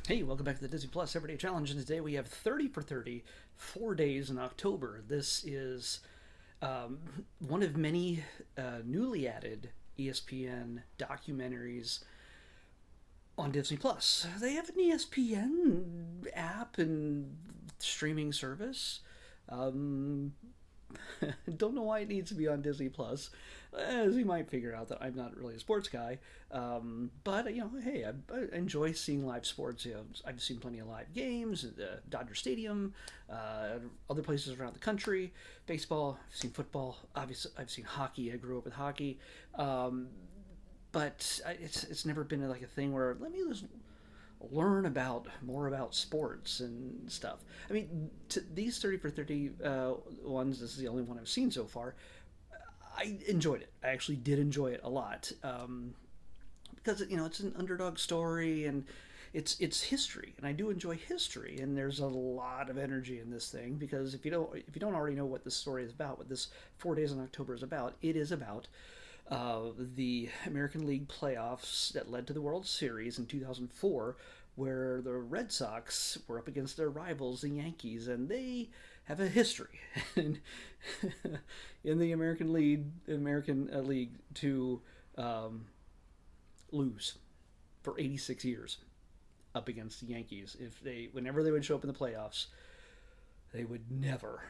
Hey, welcome back to the Disney Plus Everyday Challenge. And today we have 30 for 30, 4 days in October. This is one of many newly added ESPN documentaries on Disney Plus. They have an ESPN app and streaming service. Um, don't know why it needs to be on Disney Plus, as you might figure out that I'm not really a sports guy. But hey, I enjoy seeing live sports. I've seen plenty of live games at the Dodger Stadium, other places around the country. Baseball, I've seen football. Obviously, I've seen hockey. I grew up with hockey. But it's never been like a thing where let me just learn about more about sports and stuff. I mean, these 30 for 30 ones, this is the only one I've seen so far. I enjoyed it. I actually did enjoy it a lot because it's an underdog story and it's history, and I do enjoy history. And there's a lot of energy in this thing because if you don't already know what this story is about, what this 4 days in October is about, it is about the American League playoffs that led to the World Series in 2004, where the Red Sox were up against their rivals, the Yankees, and they have a history in the American League to lose for 86 years up against the Yankees. Whenever they would show up in the playoffs, they would never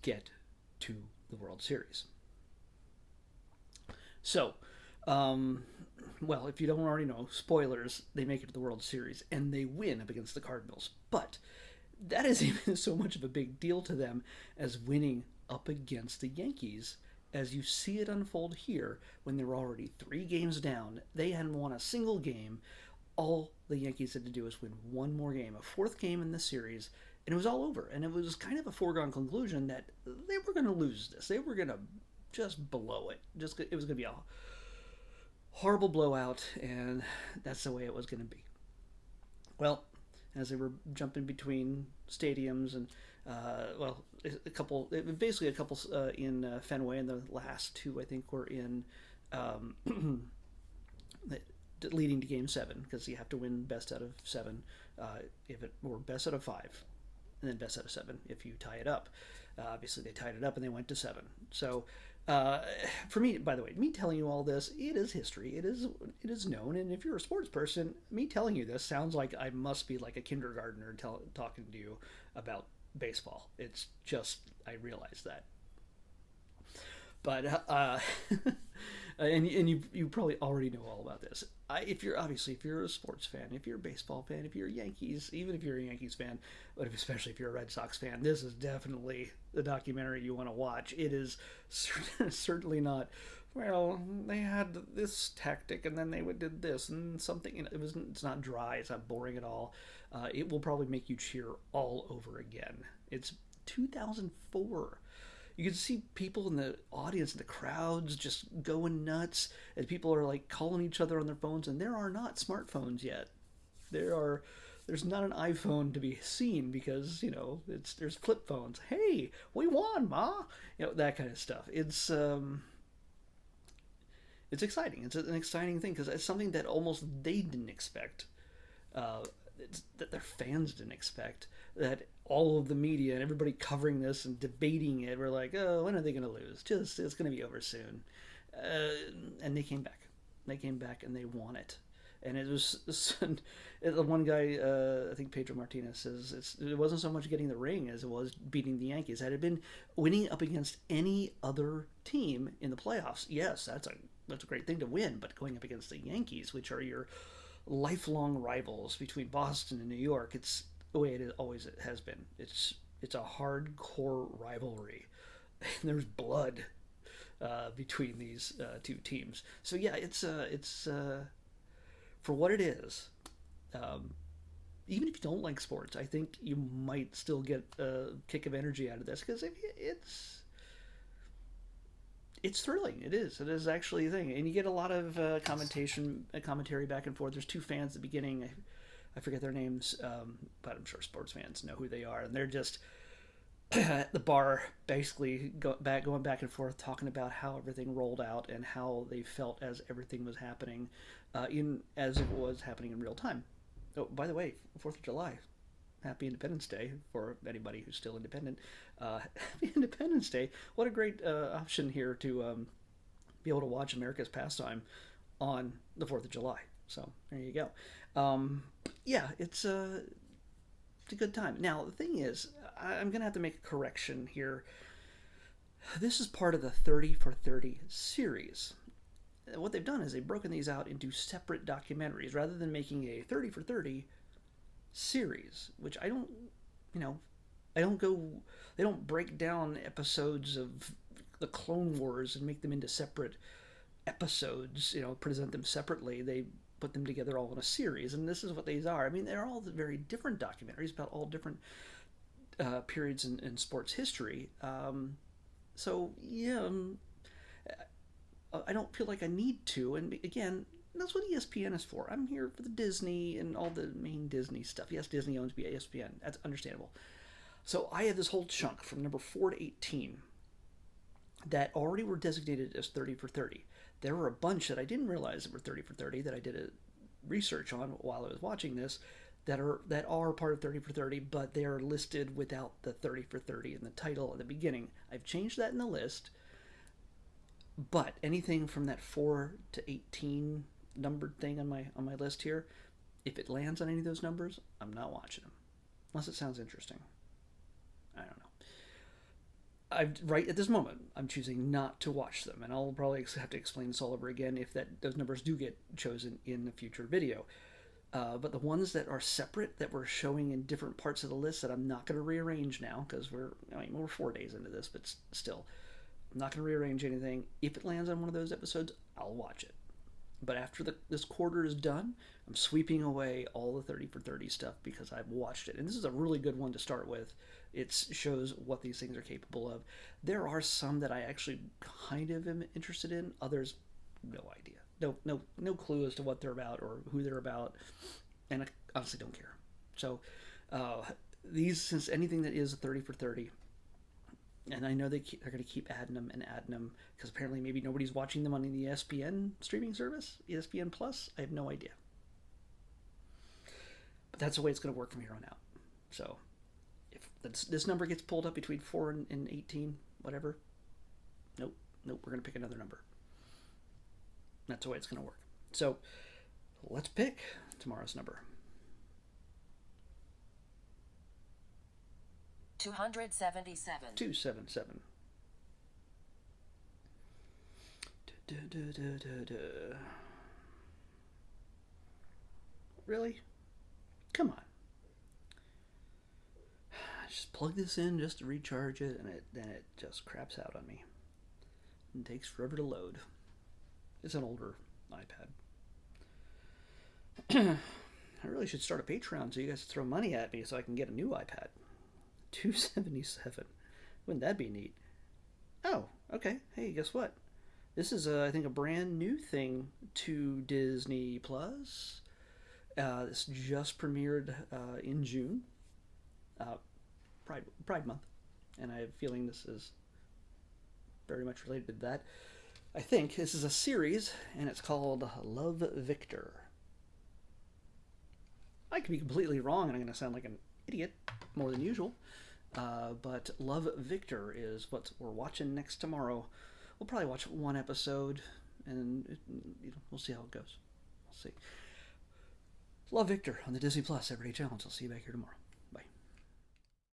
get to the World Series. So, um, well, if you don't already know, spoilers, they make it to the World Series and they win up against the Cardinals. But that isn't even so much of a big deal to them as winning up against the Yankees. As you see it unfold here, when they were already 3 games down, they hadn't won a single game. All the Yankees had to do was win one more game, a fourth game in the series, and it was all over. And it was kind of a foregone conclusion that they were going to lose this. They were going to just blow it. It was going to be a horrible blowout, and that's the way it was going to be. Well, as they were jumping between stadiums and basically a couple in Fenway, and the last two I think were in um, leading to Game 7 because you have to win best out of 7 if it or best out of 5, and then best out of 7 if you tie it up. Obviously, they tied it up and they went to 7. So, for me, by the way, me telling you all this, it is history. It is known. And if you're a sports person, me telling you this sounds like I must be like a kindergartner talking to you about baseball. It's just I realize that. But and you probably already know all about this. If you're a sports fan, if you're a baseball fan, if you're Yankees, even if you're a Yankees fan, but especially if you're a Red Sox fan, this is definitely the documentary you want to watch. It is certainly not. Well, they had this tactic, and then they did this and something. It's not dry. It's not boring at all. It will probably make you cheer all over again. It's 2004. You can see people in the audience, in the crowds, just going nuts as people are like calling each other on their phones. And there are not smartphones yet. There's not an iPhone to be seen because there's flip phones. Hey, we won, ma! That kind of stuff. It's exciting. It's an exciting thing because it's something that almost they didn't expect. Uh, that their fans didn't expect, that all of the media and everybody covering this and debating it were like, oh, when are they going to lose? Just It's going to be over soon. And they came back. They came back and they won it. And it was one guy, I think Pedro Martinez says it wasn't so much getting the ring as it was beating the Yankees. Had it been winning up against any other team in the playoffs, yes, that's a great thing to win. But going up against the Yankees, which are your lifelong rivals between Boston and New York, it's the way it has been. It's a hardcore rivalry. There's blood between these two teams. So yeah, it's for what it is. Even if you don't like sports, I think you might still get a kick of energy out of this because it's thrilling. It is. It is actually a thing, and you get a lot of commentary back and forth. There's two fans at the beginning. I forget their names, but I'm sure sports fans know who they are, and they're just at the bar, basically going back and forth, talking about how everything rolled out and how they felt as everything was happening, as it was happening in real time. Oh, by the way, 4th of July. Happy Independence Day for anybody who's still independent. Happy Independence Day. What a great option here to be able to watch America's pastime on the 4th of July. So there you go. Um, yeah, it's a good time. Now, the thing is, I'm going to have to make a correction here. This is part of the 30 for 30 series. What they've done is they've broken these out into separate documentaries rather than making a 30 for 30 series, which I don't, you know, I don't go, they don't break down episodes of the Clone Wars and make them into separate episodes, present them separately. They put them together all in a series, and this is what these are. I mean, they're all very different documentaries about all different periods in sports history. So, yeah, I don't feel like I need to. And again, that's what ESPN is for. I'm here for the Disney and all the main Disney stuff. Yes, Disney owns ESPN. That's understandable. So I have this whole chunk from number 4 to 18 that already were designated as 30 for 30. There were a bunch that I didn't realize that were 30 for 30 that I did a research on while I was watching this that are part of 30 for 30, but they are listed without the 30 for 30 in the title at the beginning. I've changed that in the list, but anything from that 4 to 18 numbered thing on my list here, if it lands on any of those numbers, I'm not watching them unless it sounds interesting. I don't know. Right at this moment, I'm choosing not to watch them, and I'll probably have to explain this all over again if those numbers do get chosen in a future video. But the ones that are separate, that we're showing in different parts of the list, that I'm not going to rearrange now because we're 4 days into this, but still, I'm not going to rearrange anything. If it lands on one of those episodes, I'll watch it. But after this quarter is done, I'm sweeping away all the 30 for 30 stuff because I've watched it. And this is a really good one to start with. It shows what these things are capable of. There are some that I actually kind of am interested in. Others, no idea. No clue as to what they're about or who they're about. And I honestly don't care. So these, since anything that is a 30 for 30, and I know they're going to keep adding them because apparently maybe nobody's watching them on the ESPN streaming service, ESPN Plus. I have no idea. But that's the way it's going to work from here on out. So if this number gets pulled up between 4 and 18, whatever, nope, we're going to pick another number. That's the way it's going to work. So let's pick tomorrow's number. 277. 277. Really? Come on. Just plug this in just to recharge it, and then it just craps out on me. And takes forever to load. It's an older iPad. I really should start a Patreon so you guys throw money at me so I can get a new iPad. 277. Wouldn't that be neat? Oh, okay. Hey, guess what? This is, I think, a brand new thing to Disney Plus. This just premiered in June, Pride Month, and I have a feeling this is very much related to that. I think this is a series, and it's called Love, Victor. I could be completely wrong, and I'm going to sound like an idiot more than usual. But Love, Victor is what we're watching next tomorrow. We'll probably watch one episode, and we'll see how it goes. We'll see. Love, Victor on the Disney Plus Everyday Challenge. I'll see you back here tomorrow.